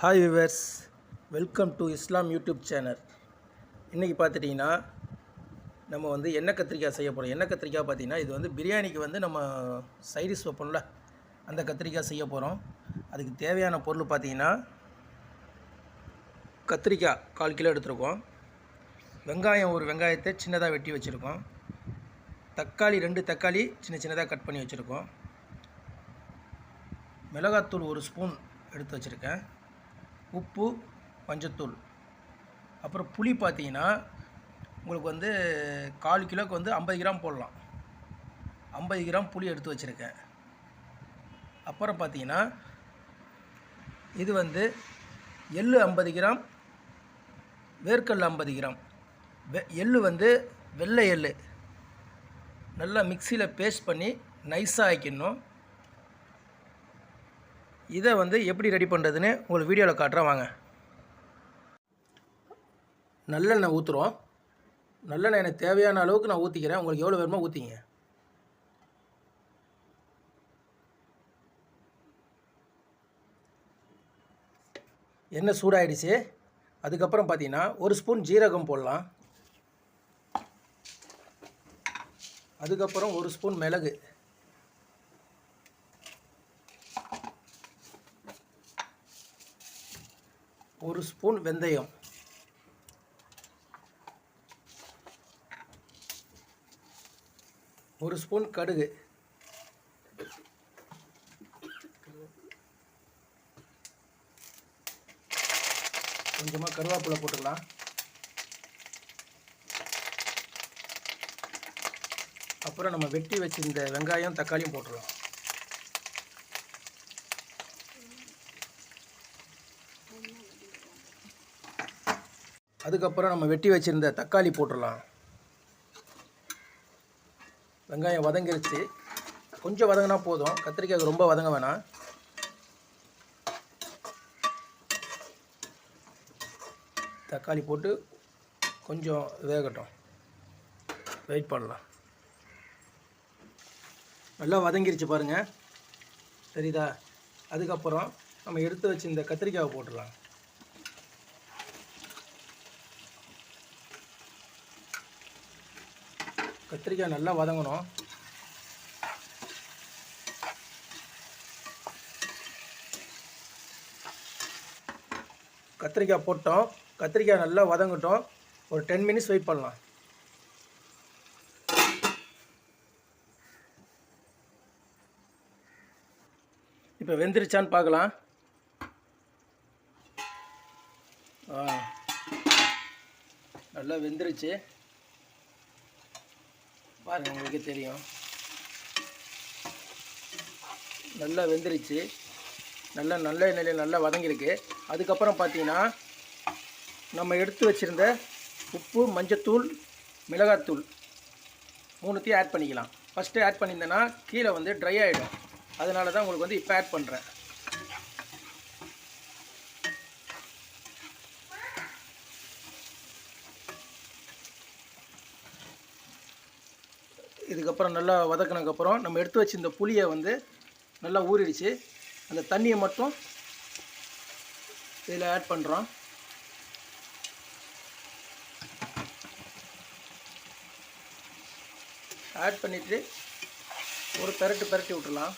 Hi viewers, welcome to Islam YouTube channel. இன்றைக்கி பார்த்துட்டிங்கன்னா நம்ம வந்து எண்ணெய் கத்திரிக்காய் செய்ய போகிறோம். எண்ணெய் கத்திரிக்காய் பார்த்திங்கன்னா இது வந்து பிரியாணிக்கு வந்து நம்ம சைடிஷ் வைப்போம்ல, அந்த கத்திரிக்காய் செய்ய போகிறோம். அதுக்கு தேவையான பொருள் பார்த்திங்கன்னா கத்திரிக்காய் 1/4 கிலோ எடுத்துருக்கோம். வெங்காயம் ஒரு வெங்காயத்தை சின்னதாக வெட்டி வச்சுருக்கோம். தக்காளி 2 தக்காளி சின்ன சின்னதாக கட் பண்ணி வச்சுருக்கோம். மிளகாத்தூள் 1 ஸ்பூன் எடுத்து வச்சுருக்கேன். உப்பு, மஞ்சத்தூள், அப்புறம் புளி பார்த்தீங்கன்னா உங்களுக்கு வந்து 1/4 கிலோவுக்கு வந்து 50 கிராம் போடலாம். 50 கிராம் புளி எடுத்து வச்சுருக்கேன். அப்புறம் பார்த்தீங்கன்னா இது வந்து எள்ளு 50 கிராம், வேர்க்கடலை 50 கிராம். எள்ளு வந்து வெள்ளை எள்ளு நல்லா மிக்சியில் பேஸ்ட் பண்ணி நைஸாக ஆக்கிடணும். இதை வந்து எப்படி ரெடி பண்ணுறதுன்னு உங்களுக்கு வீடியோவில் காட்டுறேன் வாங்க. நல்லெண்ணெய் ஊற்றுறோம். நல்லெண்ணெய் எனக்கு தேவையான அளவுக்கு நான் ஊற்றிக்கிறேன். உங்களுக்கு எவ்வளோ வேணுமோ ஊற்றிங்க. எண்ணெய் சூடாகிடுச்சு. அதுக்கப்புறம் பார்த்தீங்கன்னா 1 ஸ்பூன் ஜீரகம் போடலாம். அதுக்கப்புறம் 1 ஸ்பூன் மிளகு, ஒரு ஸ்பூன் வெந்தயம், ஒரு ஸ்பூன் கடுகு, கொஞ்சமாக கருவேப்பிலை போட்டுக்கலாம். அப்புறம் நம்ம வெட்டி வச்சிருந்த வெங்காயம் தக்காளியும் போட்டுடலாம். அதுக்கப்புறம் நம்ம வெட்டி வச்சுருந்த தக்காளி போட்டுடலாம். வெங்காயம் வதங்கிருச்சு. கொஞ்சம் வதங்கினா போதும், கத்திரிக்காய்க்கு ரொம்ப வதங்க வேணாம். தக்காளி போட்டு கொஞ்சம் வேகட்டும், வெயிட் பண்ணலாம். நல்லா வதங்கிருச்சு பாருங்கள், சரிதா? அதுக்கப்புறம் நம்ம எடுத்து வச்சுருந்த கத்திரிக்காயை போட்டுடலாம். கத்திரிக்காய் நல்லா வதங்கணும். கத்திரிக்காய் போட்டோம். கத்திரிக்காய் நல்லா வதங்கட்டும். ஒரு 10 மினிட்ஸ் வெயிட் பண்ணலாம். இப்போ வெந்துருச்சான்னு பார்க்கலாம். நல்லா வெந்துருச்சு பாருங்கள், உங்களுக்கு தெரியும். நல்லா வெந்துருச்சு. நல்ல எண்ணெயில் நல்லா வதங்கியிருக்கு. அதுக்கப்புறம் பார்த்தீங்கன்னா நம்ம எடுத்து வச்சுருந்த உப்பு, மஞ்சத்தூள், மிளகாத்தூள் 3த்தையும் ஆட் பண்ணிக்கலாம். ஃபஸ்ட்டு ஆட் பண்ணியிருந்தேன்னா கீழே வந்து ட்ரை ஆகிடும். அதனால தான் உங்களுக்கு வந்து இப்போ ஆட் பண்ணுறேன். இதுக்கப்புறம் நல்லா வதக்கினதுக்கப்புறம் நம்ம எடுத்து வச்சிருந்த புளியை வந்து நல்லா ஊறிடுச்சு. அந்த தண்ணியை மட்டும் இதில் ஆட் பண்ணுறோம். ஆட் பண்ணிவிட்டு ஒரு பெரட்டி விட்டுடலாம்.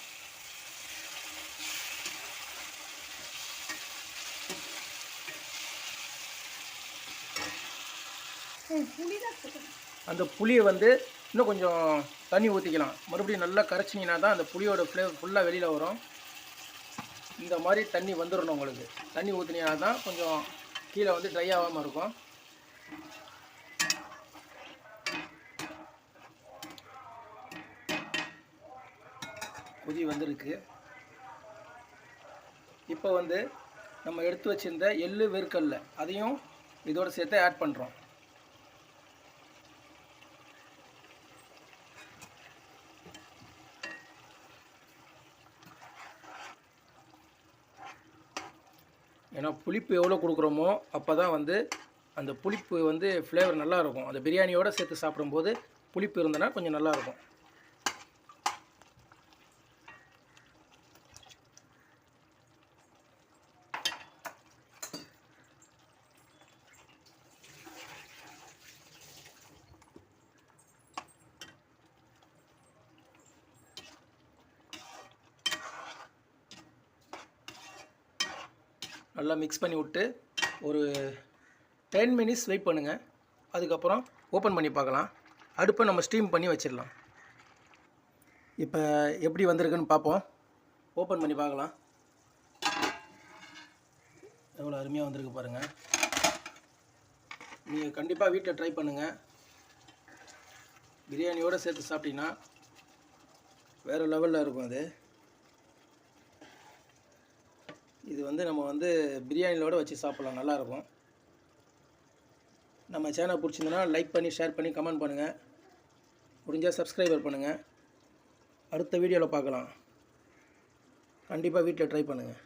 அந்த புளியை வந்து இன்னும் கொஞ்சம் தண்ணி ஊற்றிக்கலாம். மறுபடியும் நல்லா கரைச்சிங்கன்னா தான் அந்த புளியோட ஃப்ளேவர் ஃபுல்லாக வெளியில் வரும். இந்த மாதிரி தண்ணி வந்துடணும் உங்களுக்கு. தண்ணி ஊற்றினீங்கன்னா தான் கொஞ்சம் கீழே வந்து ட்ரை ஆகாமல் இருக்கும். கொதி வந்துருக்கு. இப்போ வந்து நம்ம எடுத்து வச்சுருந்த எள்ளு, வேர்க்கடலை அதையும் இதோடு சேர்த்து ஆட் பண்ணுறோம். ஏன்னா புளிப்பு எவ்வளோ கொடுக்குறோமோ அப்போ தான் வந்து அந்த புளிப்பு வந்து ஃப்ளேவர் நல்லாயிருக்கும். அந்த பிரியாணியோடு சேர்த்து சாப்பிடும்போது புளிப்பு இருந்தனா கொஞ்சம் நல்லாயிருக்கும். நல்லா மிக்ஸ் பண்ணி விட்டு ஒரு 10 மினிட்ஸ் வெயிட் பண்ணுங்கள். அதுக்கப்புறம் ஓப்பன் பண்ணி பார்க்கலாம். அடுப்பை நம்ம ஸ்டீம் பண்ணி வச்சிடலாம். இப்போ எப்படி வந்திருக்குன்னு பார்ப்போம். ஓப்பன் பண்ணி பார்க்கலாம். எவ்வளோ அருமையாக வந்திருக்கு பாருங்கள். நீங்கள் கண்டிப்பாக வீட்டில் ட்ரை பண்ணுங்கள். பிரியாணியோடு சேர்த்து சாப்பிட்டீங்கன்னா வேறு லெவலில் இருக்கும். இது வந்து நம்ம வந்து பிரியாணியோடு வச்சு சாப்பிட்லாம், நல்லாயிருக்கும். நம்ம சேனல் பிடிச்சிருந்தனா லைக் பண்ணி, ஷேர் பண்ணி, கமெண்ட் பண்ணுங்கள். முடிஞ்சால் சப்ஸ்கிரைபர் பண்ணுங்கள். அடுத்த வீடியோவில் பார்க்கலாம். கண்டிப்பாக வீட்டில் ட்ரை பண்ணுங்கள்.